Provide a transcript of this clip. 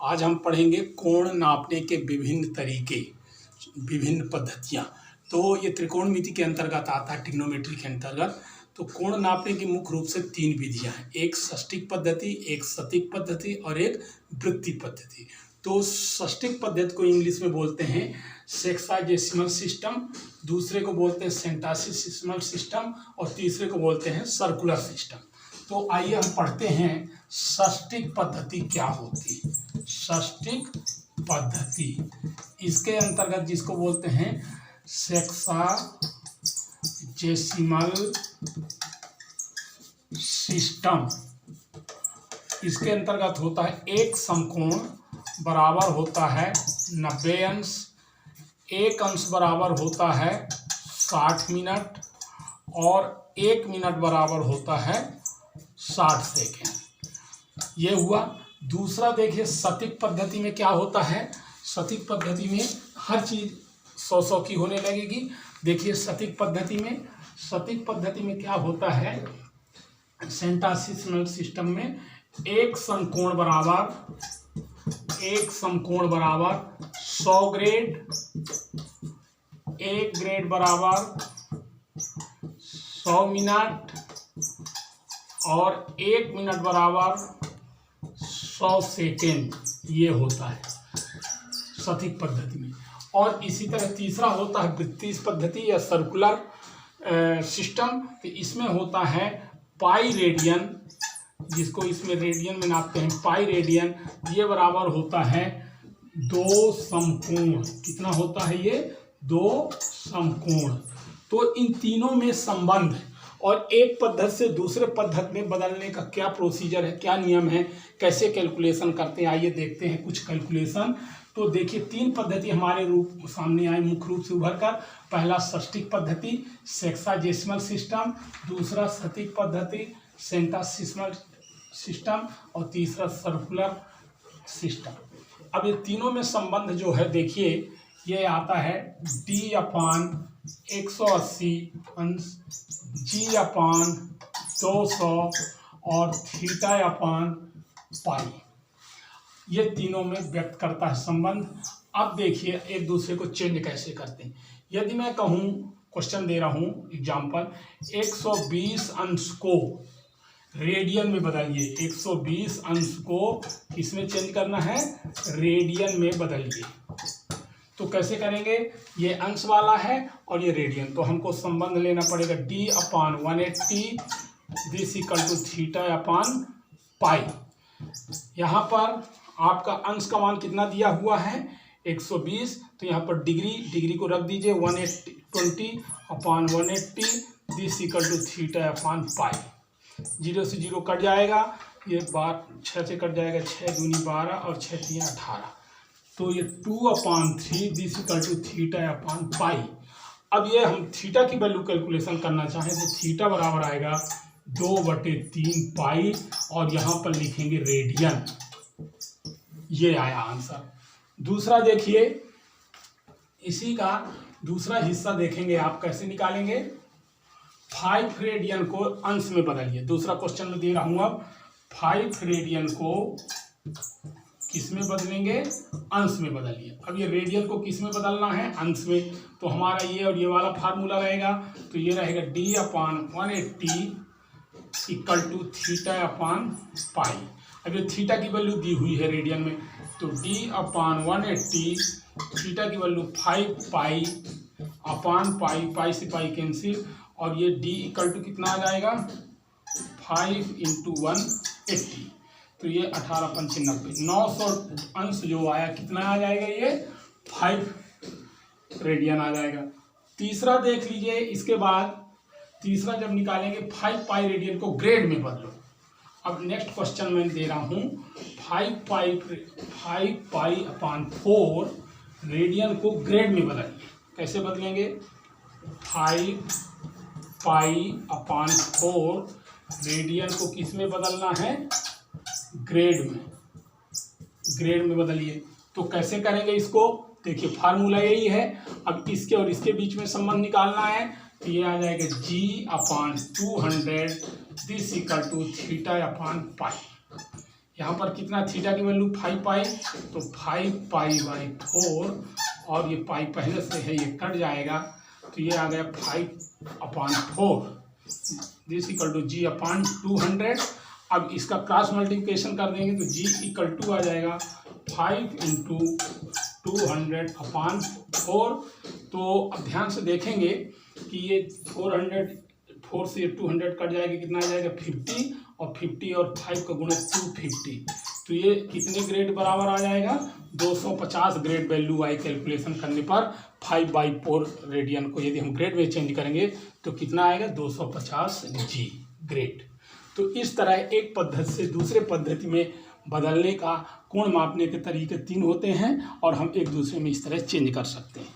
आज हम पढ़ेंगे कोण नापने के विभिन्न तरीके, विभिन्न पद्धतियाँ। तो ये त्रिकोणमिति के अंतर्गत आता है, ट्रिग्नोमेट्री के अंतर्गत। तो कोण नापने की मुख्य रूप से 3 विधियाँ हैं, एक षष्टिक पद्धति, एक सतिक पद्धति और एक वृत्ति पद्धति। तो षष्टिक पद्धति को इंग्लिश में बोलते हैं सेक्साजेसिमल सिस्टम, दूसरे को बोलते हैं सेंटासिसिमल सिस्टम और तीसरे को बोलते हैं सर्कुलर सिस्टम। तो आइए हम पढ़ते हैं षष्टिक पद्धति क्या होती है। षष्टिक पद्धति इसके अंतर्गत जिसको बोलते हैं सेक्साजेसिमल सिस्टम, इसके अंतर्गत होता है एक समकोण बराबर होता है 90 अंश, एक अंश बराबर होता है 60 मिनट और 1 मिनट बराबर होता है 60 सेकेंड। ये हुआ। दूसरा देखिए सतिक पद्धति में क्या होता है। सतिक पद्धति में हर चीज 100-100 की होने लगेगी। देखिए सतिक पद्धति में क्या होता है, सेंटासिसिमल सिस्टम में एक समकोण बराबर 100 ग्रेड, एक ग्रेड बराबर 100 मिनट और 1 मिनट बराबर 100 सेकेंड, ये होता है सतिक पद्धति में। और इसी तरह तीसरा होता है वृत्तीय पद्धति या सर्कुलर सिस्टम। तो इसमें होता है पाई रेडियन, जिसको इसमें रेडियन में नापते हैं, पाई रेडियन, ये बराबर होता है 2 समकोण। कितना होता है ये? 2 समकोण। तो इन तीनों में संबंध और एक पद्धति से दूसरे पद्धति में बदलने का क्या प्रोसीजर है, क्या नियम है, कैसे कैलकुलेशन करते हैं, आइए देखते हैं कुछ कैलकुलेशन। तो देखिए 3 पद्धति हमारे रूप सामने आए मुख्य रूप से उभर कर। पहला षष्टिक पद्धति सेक्साजेसिमल सिस्टम, दूसरा सतिक पद्धति सेंटासिसिमल सिस्टम और तीसरा सर्कुलर सिस्टम। अब ये तीनों में संबंध जो है देखिए, ये आता है D/180 अंश, G/200 और θ/π, ये तीनों में व्यक्त करता है संबंध। अब देखिए एक दूसरे को चेंज कैसे करते हैं। यदि मैं कहूँ, क्वेश्चन दे रहा हूँ एग्जाम्पल, 120 अंश को रेडियन में बदलिए। 120 अंश को किसमें चेंज करना है? रेडियन में बदलिए। तो कैसे करेंगे? ये अंश वाला है और ये रेडियन, तो हमको संबंध लेना पड़ेगा D/180 दिस इक्वल टू θ/π। यहाँ पर आपका अंश का मान कितना दिया हुआ है? 120। तो यहाँ पर डिग्री को रख दीजिए 120/180 दिस इक्वल टू θ/π। 0 से 0 कट जाएगा, ये 6 से कट जाएगा, 6 दूनी 12 और 6 3 18। तो ये 2/3 दिस इक्वल टू θ/π। अब ये हम थीटा की वैल्यू कैलकुलेशन करना चाहें तो थीटा बराबर आएगा 2/3 पाई और यहाँ पर लिखेंगे रेडियन। ये आया आंसर। दूसरा देखिए, इसी का दूसरा हिस्सा देखेंगे आप कैसे निकालेंगे। 5 रेडियन को अंश में बदलिए। दूसरा क्वेश्चन में दे रहा हूं, अब 5 रेडियन को किस में बदलेंगे? अंश में बदलिए। अब ये रेडियन को किस में बदलना है? अंश में। तो हमारा ये और ये वाला फार्मूला रहेगा, तो ये रहेगा D/180 इक्वल टू θ/π। अब ये थीटा की वैल्यू दी हुई है रेडियन में, तो D/180 थीटा की वैल्यू 5π/π, पाई से पाई कैंसिल, और ये D इक्वल टू कितना आ जाएगा? 5 × 180, तो ये 18×5 90। 900 अंश जो आया कितना आ जाएगा? ये 5 रेडियन आ जाएगा। तीसरा देख लीजिए, इसके बाद तीसरा जब निकालेंगे 5π रेडियन को ग्रेड में बदलो। अब नेक्स्ट क्वेश्चन मैं दे रहा हूँ 5π/4 रेडियन को ग्रेड में बदलिए। कैसे बदलेंगे? 5π/4 रेडियन को किस में बदलना है? ग्रेड में बदलिए। तो कैसे करेंगे इसको? देखिए फार्मूला यही है। अब इसके और इसके बीच में संबंध निकालना है, तो ये आ जाएगा G/200 दिस इक्वल टू θ/π। यहाँ पर कितना थीटा की वैल्यू 5 पाई, तो 5 पाई बाई 4 और ये पाई पहले से है, ये कट जाएगा तो ये आ गया 5/4 this equal to G upon 200। अब इसका क्रॉस मल्टीप्लिकेशन कर देंगे तो जी इक्वल टू आ जाएगा 5 × 200/4। तो अब ध्यान से देखेंगे कि ये 4 से 200 कट जाएगा, कितना आ जाएगा 50 और 50 और 5 का गुणा 250, तो ये कितने ग्रेड बराबर आ जाएगा 250 ग्रेड वैल्यू आई कैलकुलेशन करने पर 5/4 रेडियन को यदि हम ग्रेड में चेंज करेंगे तो कितना आएगा 250 जी ग्रेड। तो इस तरह एक पद्धति से दूसरे पद्धति में बदलने का कोण मापने के तरीके 3 होते हैं और हम एक दूसरे में इस तरह चेंज कर सकते हैं।